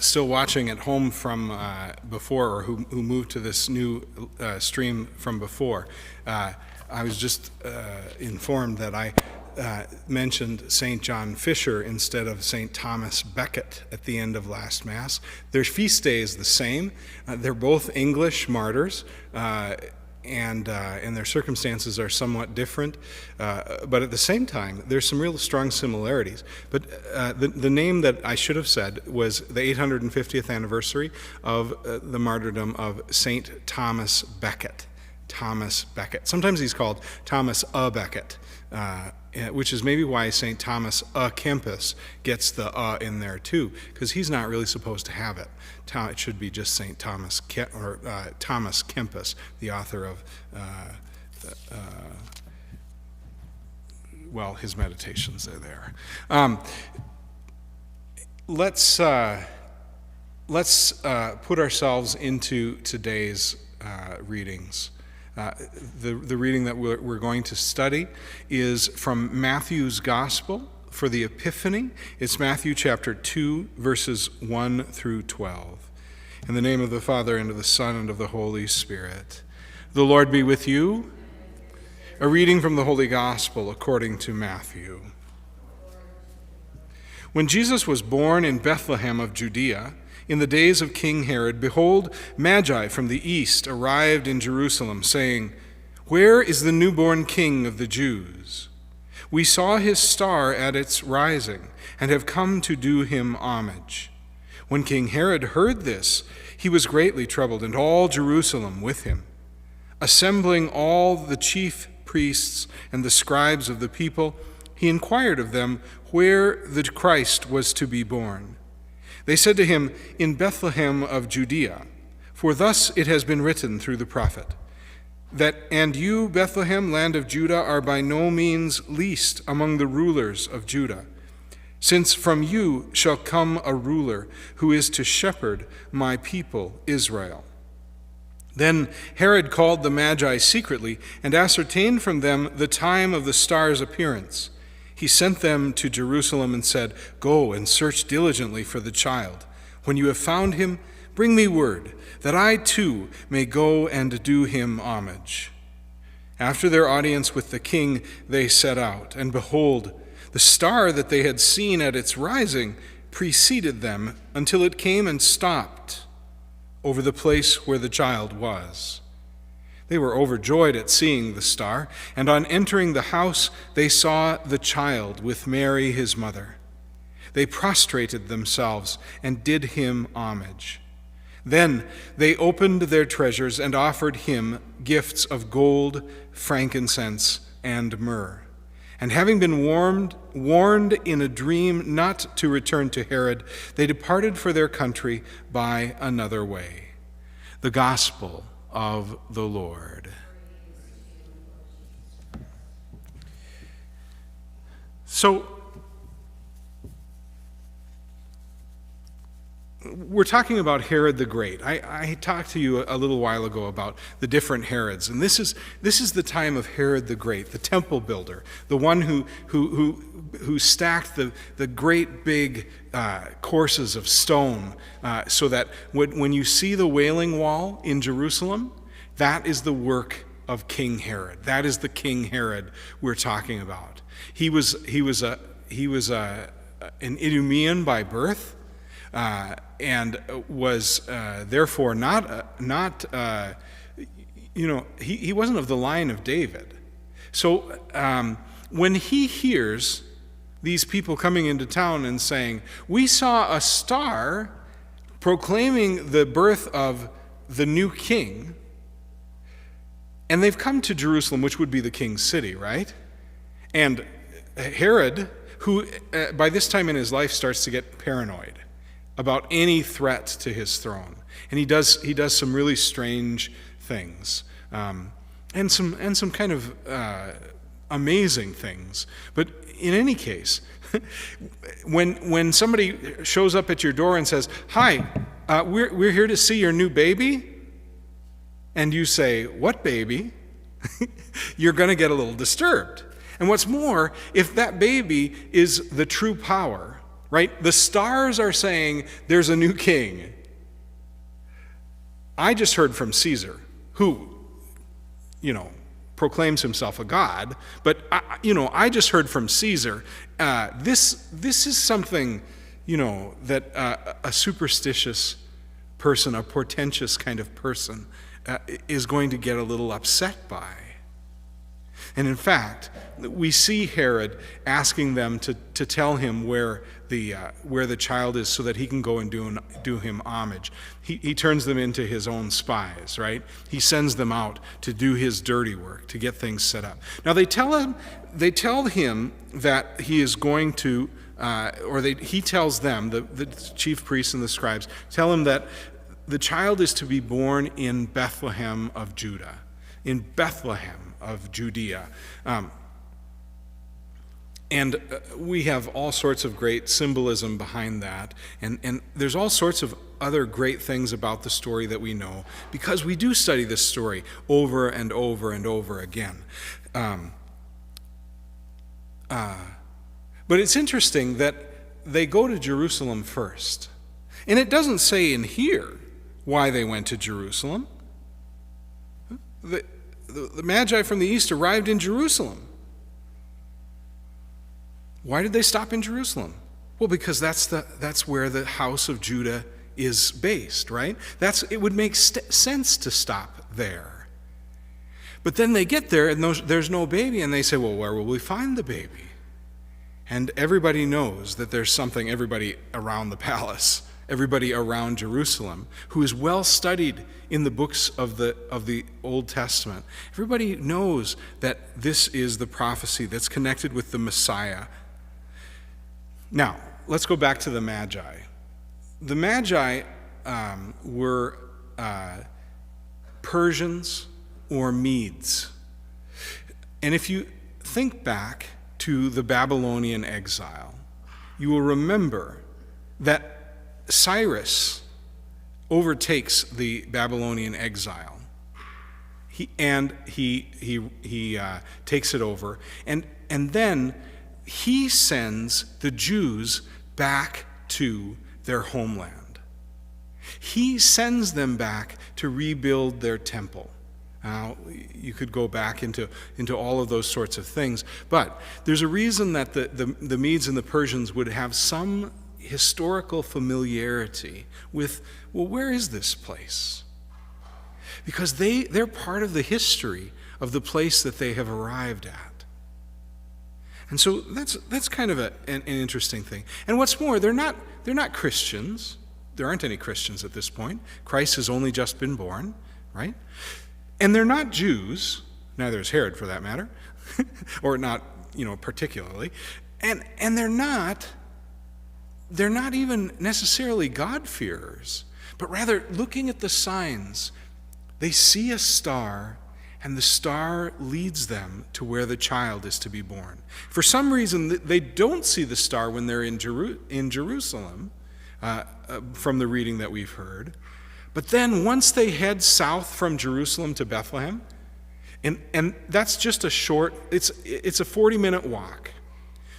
Still watching at home from before, or who moved to this new stream from before, I was just informed that I mentioned St. John Fisher instead of St. Thomas Becket at the end of last Mass. Their feast day is the same. They're both English martyrs, and their circumstances are somewhat different, but at the same time, there's some real strong similarities. But the name that I should have said was the 850th anniversary of the martyrdom of St. Thomas Becket. Thomas Becket. Sometimes he's called Thomas a Becket, which is maybe why St. Thomas a Kempis gets the in there too, because he's not really supposed to have it. It should be just St. Thomas Thomas Kempis, the author of his meditations are there. Let's put ourselves into today's readings. The reading that we're going to study is from Matthew's Gospel for the Epiphany. It's Matthew chapter 2, verses 1 through 12. In the name of the Father, and of the Son, and of the Holy Spirit. The Lord be with you. A reading from the Holy Gospel according to Matthew. When Jesus was born in Bethlehem of Judea, in the days of King Herod, behold, Magi from the east arrived in Jerusalem, saying, "Where is the newborn King of the Jews? We saw his star at its rising, and have come to do him homage." When King Herod heard this, he was greatly troubled, and all Jerusalem with him. Assembling all the chief priests and the scribes of the people, he inquired of them where the Christ was to be born. They said to him, "In Bethlehem of Judea, for thus it has been written through the prophet, and you, Bethlehem, land of Judah, are by no means least among the rulers of Judah, since from you shall come a ruler who is to shepherd my people Israel." Then Herod called the Magi secretly and ascertained from them the time of the star's appearance. He sent them to Jerusalem and said, "Go and search diligently for the child. When you have found him, bring me word, that I too may go and do him homage." After their audience with the king, they set out, and behold, the star that they had seen at its rising preceded them until it came and stopped over the place where the child was. They were overjoyed at seeing the star, and on entering the house, they saw the child with Mary his mother. They prostrated themselves and did him homage. Then they opened their treasures and offered him gifts of gold, frankincense, and myrrh. And having been warned in a dream not to return to Herod, they departed for their country by another way. The Gospel of the Lord. So, we're talking about Herod the Great. I talked to you a little while ago about the different Herods, and this is the time of Herod the Great, the temple builder, the one who stacked the great big courses of stone, so that when you see the Wailing Wall in Jerusalem, that is the work of King Herod. That is the King Herod we're talking about. He was an Idumean by birth. And was therefore he wasn't of the line of David. So when he hears these people coming into town and saying, "We saw a star proclaiming the birth of the new king," and they've come to Jerusalem, which would be the king's city, right? And Herod, who by this time in his life starts to get paranoid about any threat to his throne, and he does some really strange things, and some kind of amazing things. But in any case, when somebody shows up at your door and says, "Hi, we're here to see your new baby," and you say, "What baby?" you're going to get a little disturbed. And what's more, if that baby is the true power, right? The stars are saying there's a new king. I just heard from Caesar, who, proclaims himself a god, but I just heard from Caesar. This is something, that a superstitious person, a portentous kind of person, is going to get a little upset by. And in fact, we see Herod asking them to tell him where the child is so that he can go and do him homage. He turns them into his own spies, right? He sends them out to do his dirty work, to get things set up. Now they tell him that he is going to, he tells them, the chief priests and the scribes, tell him that the child is to be born in Bethlehem of Judah, in Bethlehem of Judea. And we have all sorts of great symbolism behind that. And there's all sorts of other great things about the story that we know because we do study this story over and over and over again. But it's interesting that they go to Jerusalem first. And it doesn't say in here why they went to Jerusalem. The Magi from the east arrived in Jerusalem. Why did they stop in Jerusalem? Well, because that's where the house of Judah is based, right? It would make sense to stop there. But then they get there and there's no baby, and they say, well, where will we find the baby? And everybody knows that there's something, everybody around the palace, everybody around Jerusalem, who is well studied in the books of the Old Testament. Everybody knows that this is the prophecy that's connected with the Messiah. Now, let's go back to the Magi. The Magi were Persians or Medes. And if you think back to the Babylonian exile, you will remember that Cyrus overtakes the Babylonian exile. He takes it over, and then he sends the Jews back to their homeland. He sends them back to rebuild their temple. Now, you could go back into all of those sorts of things, but there's a reason that the Medes and the Persians would have some historical familiarity with, well, where is this place? Because they're part of the history of the place that they have arrived at. And so that's kind of an interesting thing. And what's more, they're not Christians. There aren't any Christians at this point. Christ has only just been born, right? And they're not Jews, neither is Herod for that matter, or not, particularly. And they're not even necessarily God-fearers, but rather looking at the signs, they see a star, and the star leads them to where the child is to be born. For some reason, they don't see the star when they're in Jerusalem, from the reading that we've heard. But then once they head south from Jerusalem to Bethlehem, and that's just it's a 40-minute walk.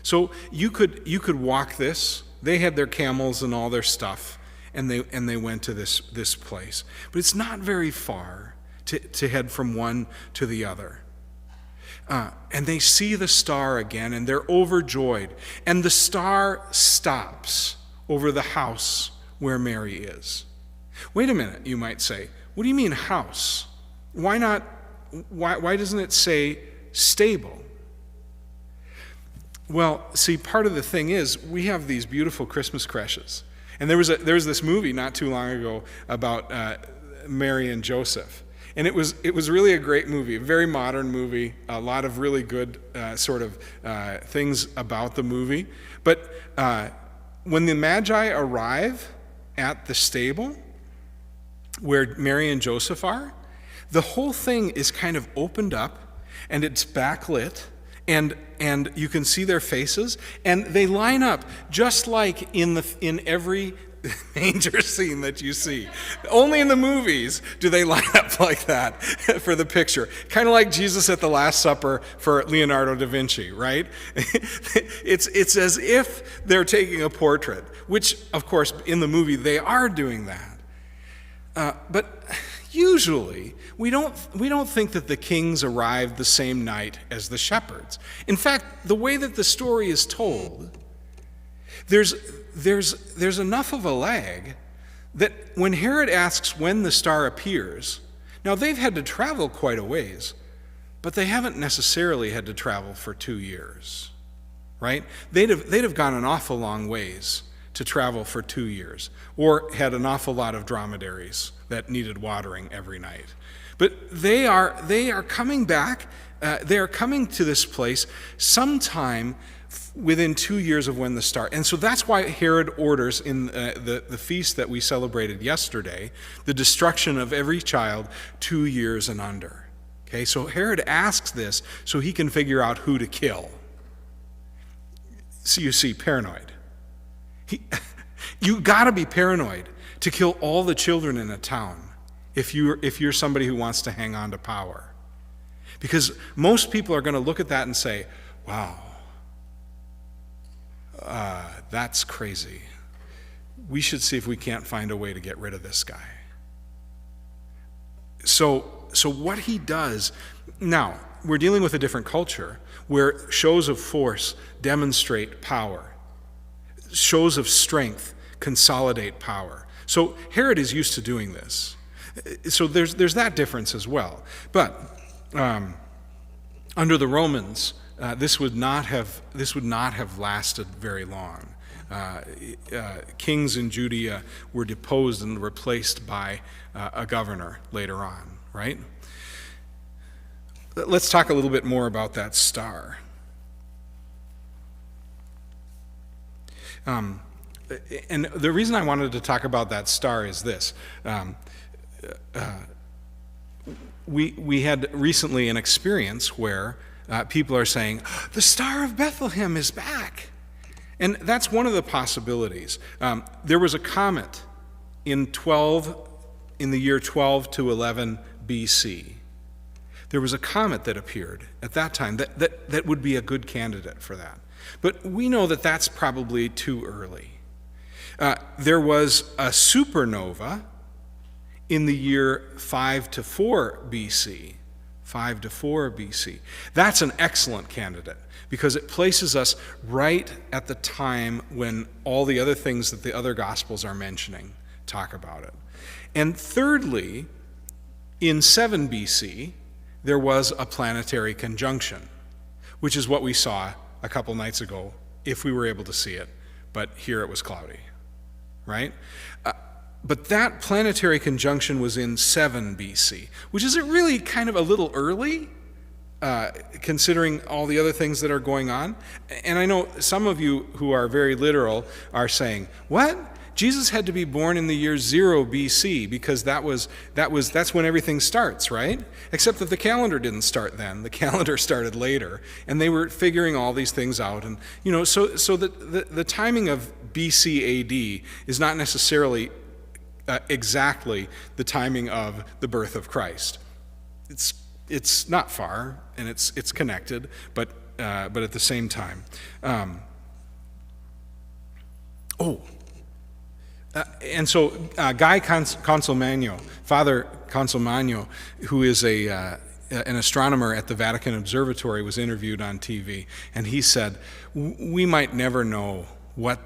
So you could walk this. They had their camels and all their stuff, and they went to this place. But it's not very far to head from one to the other. And they see the star again, and they're overjoyed. And the star stops over the house where Mary is. Wait a minute, you might say. What do you mean house? Why doesn't it say stable? Well, see, part of the thing is we have these beautiful Christmas creches. And there was this movie not too long ago about Mary and Joseph. And it was really a great movie, a very modern movie, a lot of really good things about the movie. But when the Magi arrive at the stable where Mary and Joseph are, the whole thing is kind of opened up, and it's backlit, and you can see their faces, and they line up just like in every manger scene that you see. Only in the movies do they line up like that for the picture. Kind of like Jesus at the Last Supper for Leonardo da Vinci, right? It's as if they're taking a portrait, which, of course, in the movie they are doing that. But usually, we don't think that the kings arrived the same night as the shepherds. In fact, the way that the story is told, there's enough of a lag that when Herod asks when the star appears, now they've had to travel quite a ways, but they haven't necessarily had to travel for 2 years, right? They'd have gone an awful long ways to travel for 2 years, or had an awful lot of dromedaries that needed watering every night. But they are coming back. They are coming to this place sometime within 2 years of when the star. And so that's why Herod orders in the feast that we celebrated yesterday, the destruction of every child 2 years and under. Okay, so Herod asks this so he can figure out who to kill. So you see, paranoid. You got to be paranoid to kill all the children in a town if you're somebody who wants to hang on to power. Because most people are going to look at that and say, wow, that's crazy. We should see if we can't find a way to get rid of this guy. So what he does, now, we're dealing with a different culture where shows of force demonstrate power. Shows of strength consolidate power. So Herod is used to doing this. So there's that difference as well. But under the Romans, this would not have lasted very long. Kings in Judea were deposed and replaced by a governor later on, right? Let's talk a little bit more about that star. And the reason I wanted to talk about that star is this. We had recently an experience where people are saying, the Star of Bethlehem is back. And that's one of the possibilities. There was a comet in the year 12 to 11 BC. There was a comet that appeared at that time that would be a good candidate for that. But we know that that's probably too early. There was a supernova in the year 5 to 4 BC. 5 to 4 BC. That's an excellent candidate because it places us right at the time when all the other things that the other Gospels are mentioning talk about it. And thirdly, in 7 BC, there was a planetary conjunction, which is what we saw a couple nights ago, if we were able to see it, but here it was cloudy, right? But that planetary conjunction was in 7 BC, which is really kind of a little early, considering all the other things that are going on. And I know some of you who are very literal are saying, what? Jesus had to be born in the year 0 BC because that's when everything starts, right? Except that the calendar didn't start then. The calendar started later, and they were figuring all these things out. And so the timing of BC AD is not necessarily exactly the timing of the birth of Christ. It's not far, and it's connected, but at the same time. And so Guy Consolmagno, Father Consolmagno, who is an astronomer at the Vatican Observatory, was interviewed on TV, and he said, we might never know what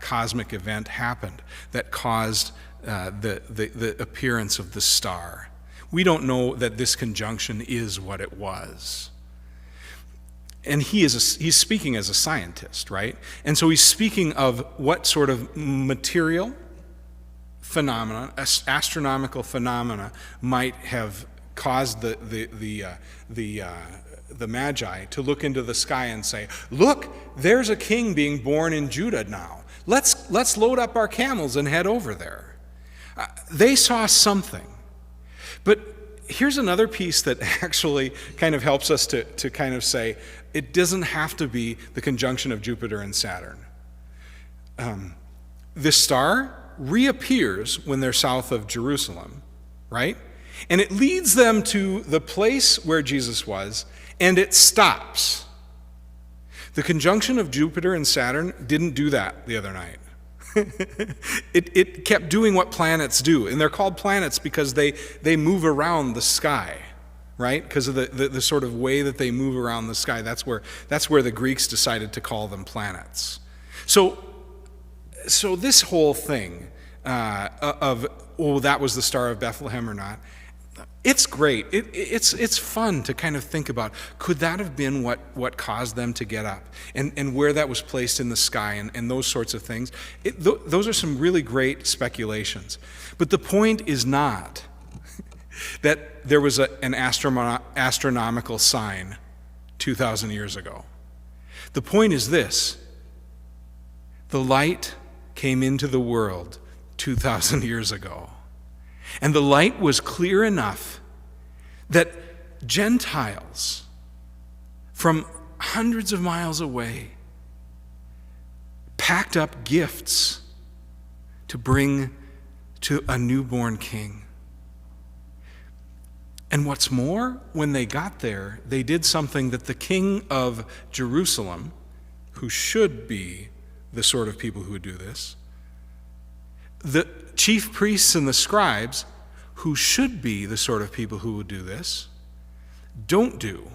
cosmic event happened that caused the appearance of the star. We don't know that this conjunction is what it was. And he's speaking as a scientist, right? And so he's speaking of what sort of material phenomena, astronomical phenomena, might have caused the Magi to look into the sky and say, "Look, there's a king being born in Judah now. Let's load up our camels and head over there." They saw something, but here's another piece that actually kind of helps us to kind of say, it doesn't have to be the conjunction of Jupiter and Saturn. this star reappears when they're south of Jerusalem, right? And it leads them to the place where Jesus was, and it stops. The conjunction of Jupiter and Saturn didn't do that the other night. It kept doing what planets do, and they're called planets because they move around the sky, right? Because of the sort of way that they move around the sky. That's where the Greeks decided to call them planets. So this whole thing of that was the Star of Bethlehem or not, it's great. It's fun to kind of think about, could that have been what caused them to get up, and where that was placed in the sky, and those sorts of things. Those are some really great speculations. But the point is not that there was an astronomical sign 2,000 years ago. The point is this: the light came into the world 2,000 years ago. And the light was clear enough that Gentiles from hundreds of miles away packed up gifts to bring to a newborn king. And what's more, when they got there, they did something that the king of Jerusalem, who should be the sort of people who would do this, the chief priests and the scribes, who should be the sort of people who would do this, don't do.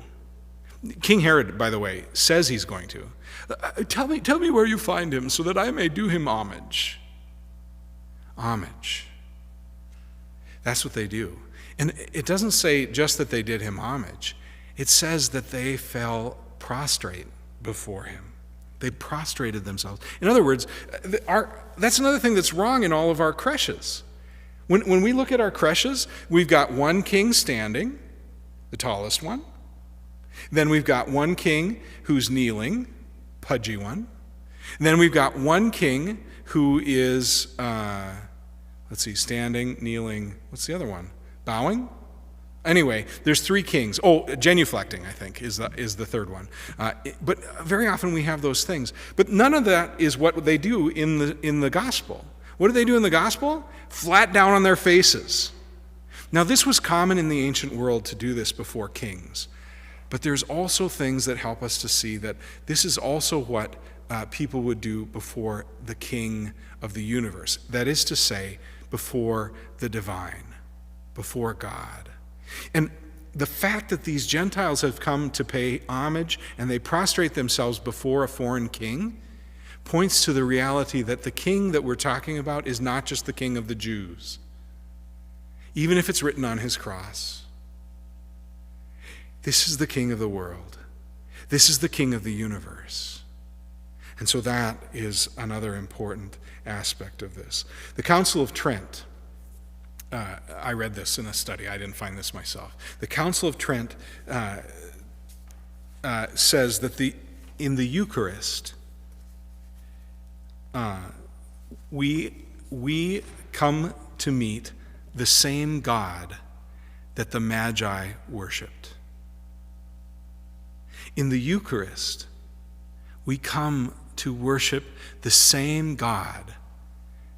King Herod, by the way, says he's going to. Tell me where you find him so that I may do him homage. Homage. That's what they do. And it doesn't say just that they did him homage. It says that they fell prostrate before him. They prostrated themselves. In other words, that's another thing that's wrong in all of our creches. When we look at our creches, we've got one king standing, the tallest one. Then we've got one king who's kneeling, pudgy one. And then we've got one king who is, standing, kneeling. What's the other one? Bowing? Anyway, there's three kings. Genuflecting, I think, is the third one. But very often we have those things. But none of that is what they do in the gospel. What do they do in the gospel? Flat down on their faces. Now, this was common in the ancient world to do this before kings. But there's also things that help us to see that this is also what people would do before the king of the universe. That is to say, before the divine, before God. And the fact that these Gentiles have come to pay homage and they prostrate themselves before a foreign king points to the reality that the king that we're talking about is not just the king of the Jews, even if it's written on his cross. This is the king of the world. This is the king of the universe. And so that is another important aspect of this. The Council of Trent, I read this in a study. I didn't find this myself. The Council of Trent says that in the Eucharist, we come to meet the same God that the Magi worshipped. In the Eucharist, we come to worship the same God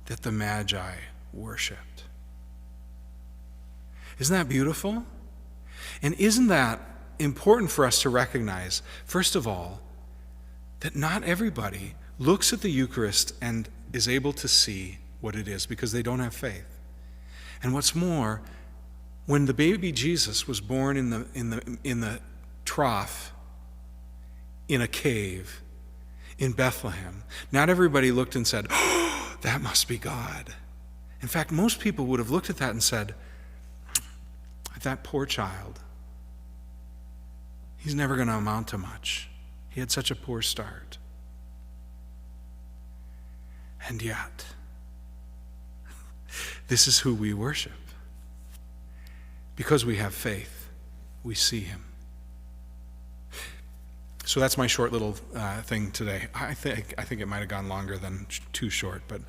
that the Magi worshipped. Isn't that beautiful? And isn't that important for us to recognize, first of all, that not everybody looks at the Eucharist and is able to see what it is because they don't have faith. And what's more, when the baby Jesus was born in the trough in a cave in Bethlehem, not everybody looked and said, "Oh, that must be God." In fact, most people would have looked at that and said, "That poor child, he's never going to amount to much. He had such a poor start." And yet, this is who we worship. Because we have faith, we see him. So that's my short little thing today. I think it might have gone longer than too short, but